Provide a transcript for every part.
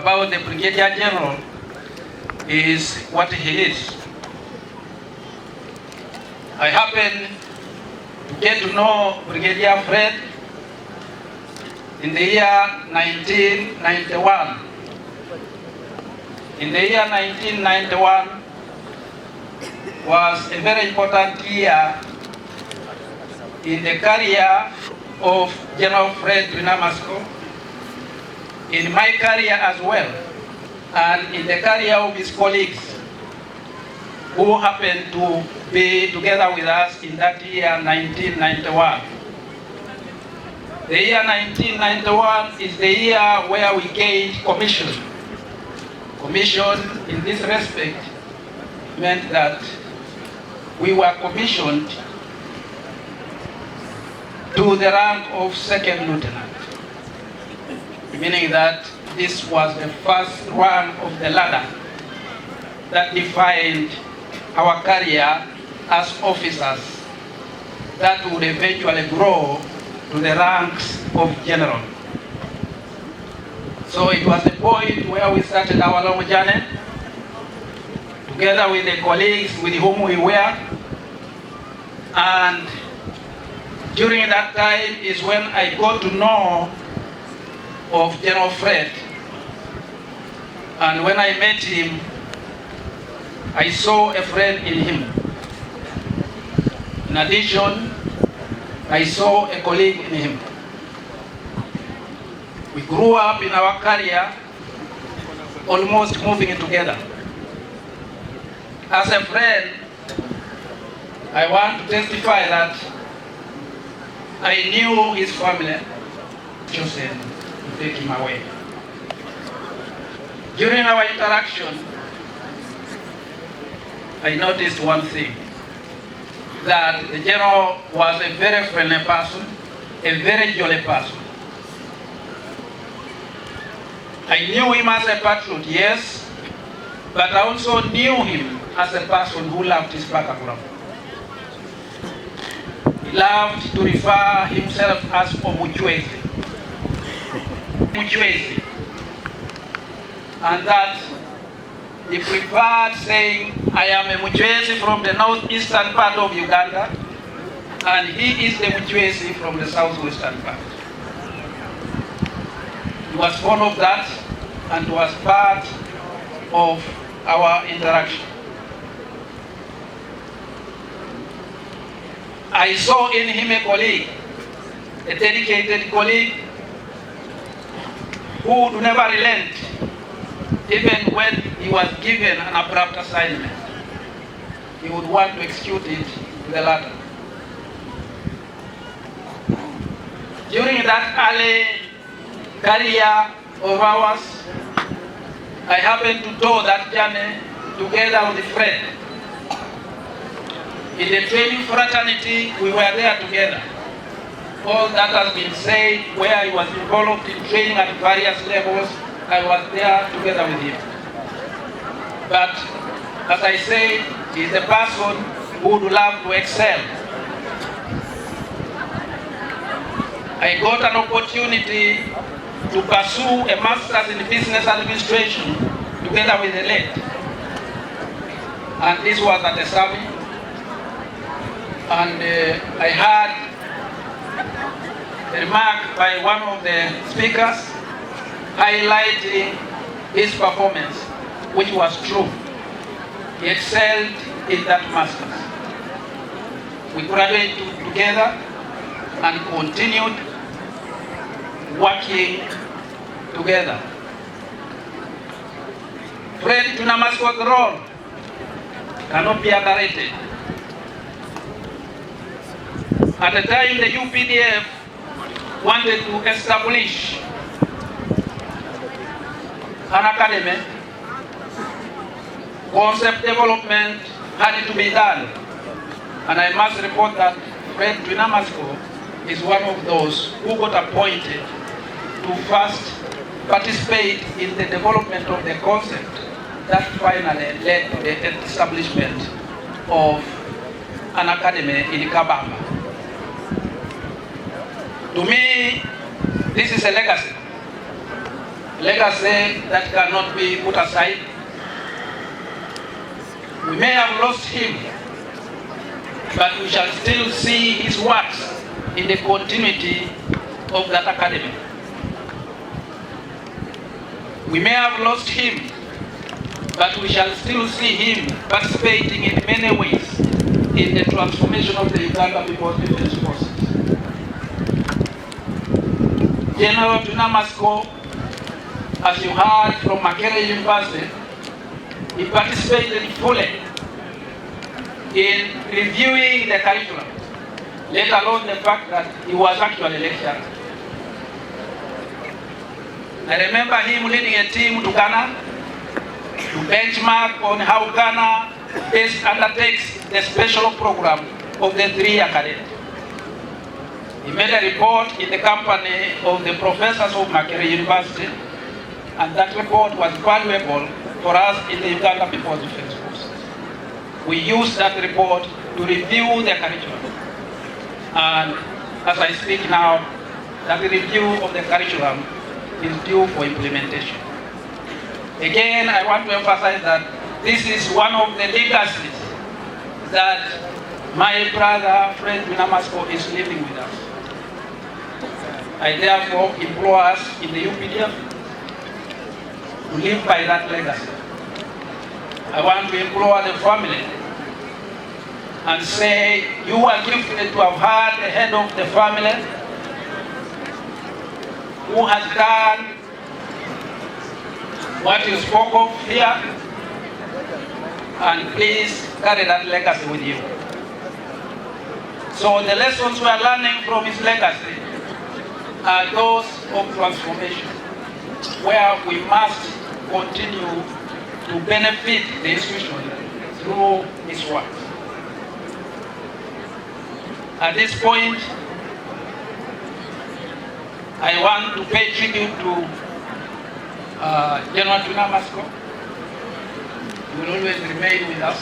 about the Brigadier General is what he is. I happen to get to know Brigadier Fred in the year 1991. In the year 1991 was a very important year in the career of General Fred Twinamasiko, in my career as well, and in the career of his colleagues who happened to be together with us in that year 1991. The year 1991 is the year where we gained commission. Commission in this respect meant that we were commissioned to the rank of second lieutenant, meaning that this was the first rung of the ladder that defined our career as officers that would eventually grow to the ranks of general. So it was the point where we started our long journey together with the colleagues with whom we were, and during that time is when I got to know of General Fred. And when I met him, I saw a friend in him. In addition, I saw a colleague in him. We grew up in our career almost moving together. As a friend, I want to testify that I knew his family chosen to take him away. During our interaction, I noticed one thing, that the general was a very friendly person, a very jolly person. I knew him as a patriot, yes, but I also knew him as a person who loved his background. He loved to refer himself as Muchwezi. Muchwezi. And that he preferred saying, I am a Muchwezi from the northeastern part of Uganda, and he is the Muchwezi from the southwestern part. He was fond of that and was part of our interaction. I saw in him a colleague, a dedicated colleague who would never relent, even when he was given an abrupt assignment. He would want to execute it to the letter. During that early career of ours, I happened to do that journey together with a friend. In the training fraternity, we were there together. All that has been said, where he was involved in training at various levels, I was there together with him. But as I said, he's a person who would love to excel. I got an opportunity to pursue a master's in business administration together with the late. And this was at the summit. And I had a remark by one of the speakers highlighting his performance, which was true. He excelled in that master's. We graduated together and continued working together. Fred Twinamasiko's role cannot be underrated. At the time, the UPDF wanted to establish an academy. Concept development had to be done. And I must report that Fred Twinamasiko is one of those who got appointed to first participate in the development of the concept that finally led to the establishment of an academy in Kabamba. To me, this is a legacy. legacy that cannot be put aside. We may have lost him, but we shall still see his works in the continuity of that academy. We may have lost him, but we shall still see him participating in many ways in the transformation of the Uganda People's Defense Forces. General Twinamasiko, as you heard from Makerere University, he participated fully in reviewing the curriculum, let alone the fact that he was actually lecturing. I remember him leading a team to Ghana to benchmark on how Ghana best undertakes the special program of the 3-year cadet. He made a report in the company of the professors of Makerere University, and that report was valuable for us in the Uganda People's Defense Forces. We used that report to review the curriculum. And as I speak now, that review of the curriculum is due for implementation. Again, I want to emphasize that this is one of the legacies that my brother, friend Twinamasiko, is living with us. I therefore implore us in the UPDF to live by that legacy. I want to implore the family and say, you are gifted to have had the head of the family who has done what you spoke of here, and please carry that legacy with you. So the lessons we are learning from his legacy are those of transformation, where we must continue to benefit the institution through his work. At this point, I want to pay tribute to General Twinamasiko. He will always remain with us.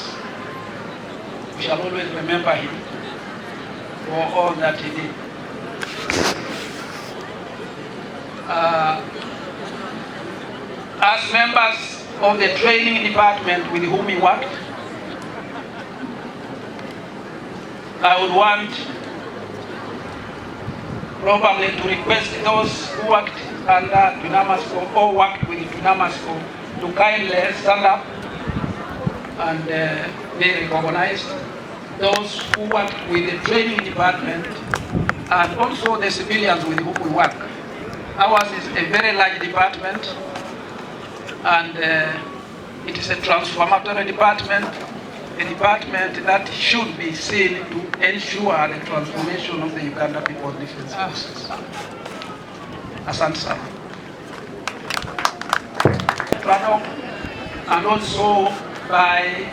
We shall always remember him for all that he did. As members of the training department with whom he worked, I would want probably to request those who worked under Twinamasiko or worked with Twinamasiko to kindly stand up and be recognized. Those who worked with the training department and also the civilians with whom we work. Ours is a very large department, and it is a transformatory department, a department that should be seen to ensure the transformation of the Uganda People's Defense Forces. Asante sana. And also by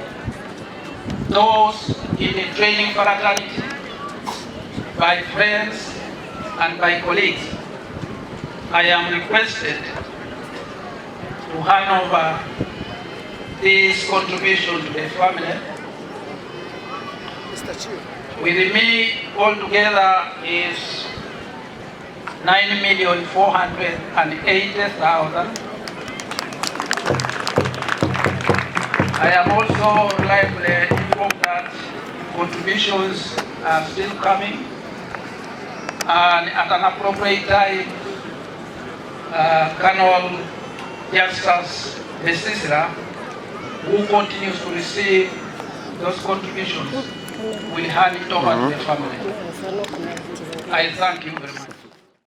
those in the training fraternity, by friends and by colleagues, I am requested to hand over this contribution to the family. With me altogether is 9,480,000. I am also reliably informed that contributions are still coming, and at an appropriate time, Colonel Justus Besisra, who continues to receive those contributions, will hand it over to the family. I thank you very much.